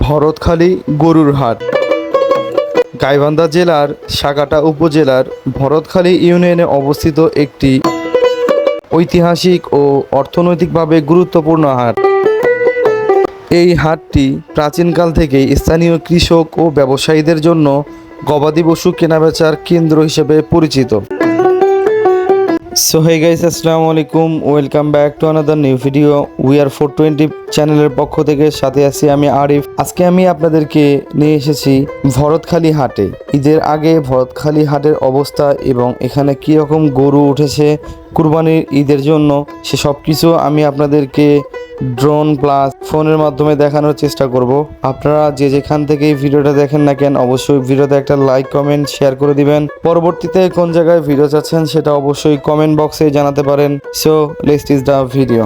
ভরতখালী গরুর হাট গাইবান্ধা জেলার সাগাটা উপজেলার ভরতখালী ইউনিয়নে অবস্থিত একটি ঐতিহাসিক ও অর্থনৈতিকভাবে গুরুত্বপূর্ণ হাট। এই হাটটি প্রাচীনকাল থেকেই স্থানীয় কৃষক ও ব্যবসায়ীদের জন্য গবাদি পশু কেনাবেচার কেন্দ্র হিসেবে পরিচিত। সো হে গাইস, আসসালামু আলাইকুম, welcome back to another new video. We are 420 চ্যানেলের পক্ষ থেকে সাথে আছি আমি আরিফ। আজকে আমি আপনাদেরকে নিয়ে এসেছি ভরতখালী হাটে। ঈদের আগে ভরতখালী হাটের অবস্থা এবং এখানে কী রকম গরু উঠেছে কুরবানির ঈদের জন্য, সে সব কিছু আমি আপনাদেরকে ড্রোন প্লাস ফোনের মাধ্যমে দেখানোর চেষ্টা করব। আপনারা যে যেখান থেকে এই ভিডিওটা দেখেন না কেন, অবশ্যই ভিডিওতে একটা লাইক কমেন্ট শেয়ার করে দিবেন। পরবর্তীতে কোন জায়গায় ভিডিও চাচ্ছেন সেটা অবশ্যই কমেন্ট বক্সে জানাতে পারেন। So let's is the video.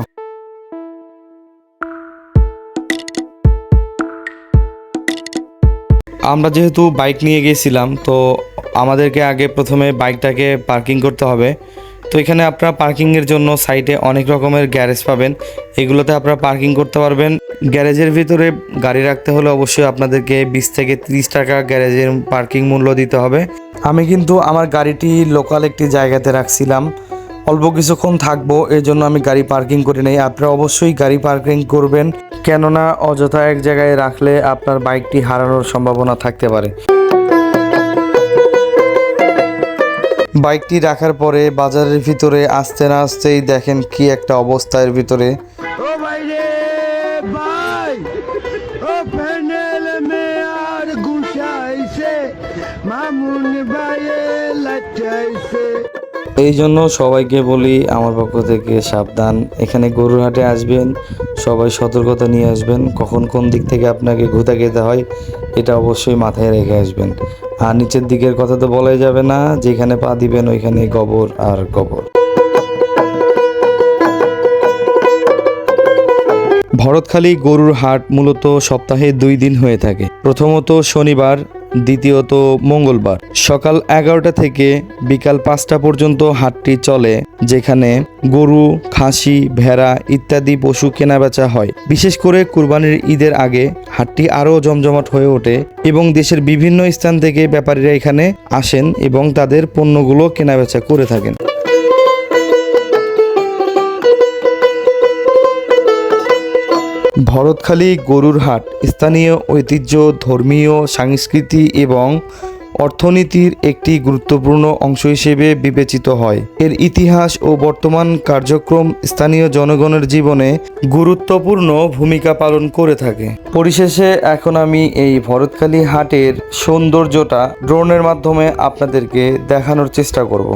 আমরা যেহেতু বাইক নিয়ে গিয়েছিলাম, তো আমাদেরকে আগে প্রথমে বাইকটাকে পার্কিং করতে হবে। তো এখানে আপনারা পার্কিংয়ের জন্য সাইটে অনেক রকমের গ্যারেজ পাবেন, এগুলোতে আপনারা পার্কিং করতে পারবেন। গ্যারেজের ভিতরে গাড়ি রাখতে হলে অবশ্যই আপনাদেরকে 20 থেকে 30 টাকা গ্যারেজের পার্কিং মূল্য দিতে হবে। আমি কিন্তু আমার গাড়িটি লোকাল একটি জায়গাতে রাখছিলাম, অল্প কিছুক্ষণ থাকবো, এর জন্য আমি গাড়ি পার্কিং করে নেই। আপনারা অবশ্যই গাড়ি পার্কিং করবেন, কেননা অযথা এক জায়গায় রাখলে আপনার বাইকটি হারানোর সম্ভাবনা থাকতে পারে। বাইকটি রাখার পরে বাজারের ভিতরে আসতে না আসতেই দেখেন কি একটা অবস্থা এর ভিতরে। ও ভাই রে ভাই, ও প্যানেল মে আর গুছাইছে, মামুন ভাইয়ে লাচাইছে। এই জন্য সবাইকে বলি আমার পক্ষ থেকে সাবধান, এখানে গরুর হাটে আসবেন সবাই সতর্কতা নিয়ে আসবেন। কখন কোন দিক থেকে আপনাকে ঘুতা খেতে হয় এটা অবশ্যই মাথায় রেখে আসবেন। আর নিচের দিকের কথা তো বলাই যাবে না, যেখানে পা দিবেন ওইখানে গোবর আর গোবর। ভরতখালী গরুর হাট মূলত সপ্তাহে 2 দিন হয়ে থাকে। প্রথমত শনিবার, দ্বিতীয়ত মঙ্গলবার। সকাল 11টা থেকে বিকাল 5টা পর্যন্ত হাটটি চলে, যেখানে গরু, খাসি, ভেড়া ইত্যাদি পশু কেনাবেচা হয়। বিশেষ করে কুরবানির ঈদের আগে হাটটি আরও জমজমাট হয়ে ওঠে এবং দেশের বিভিন্ন স্থান থেকে ব্যাপারীরা এখানে আসেন এবং তাদের পণ্যগুলো কেনাবেচা করে থাকেন। ভরতখালী গরুর হাট স্থানীয় ঐতিহ্য, ধর্মীয়, সাংস্কৃতিক এবং অর্থনীতির একটি গুরুত্বপূর্ণ অংশ হিসেবে বিবেচিত হয়। এর ইতিহাস ও বর্তমান কার্যক্রম স্থানীয় জনগণের জীবনে গুরুত্বপূর্ণ ভূমিকা পালন করে থাকে। পরিশেষে এখন আমি এই ভরতখালী হাটের সৌন্দর্যটা ড্রোনের মাধ্যমে আপনাদেরকে দেখানোর চেষ্টা করব।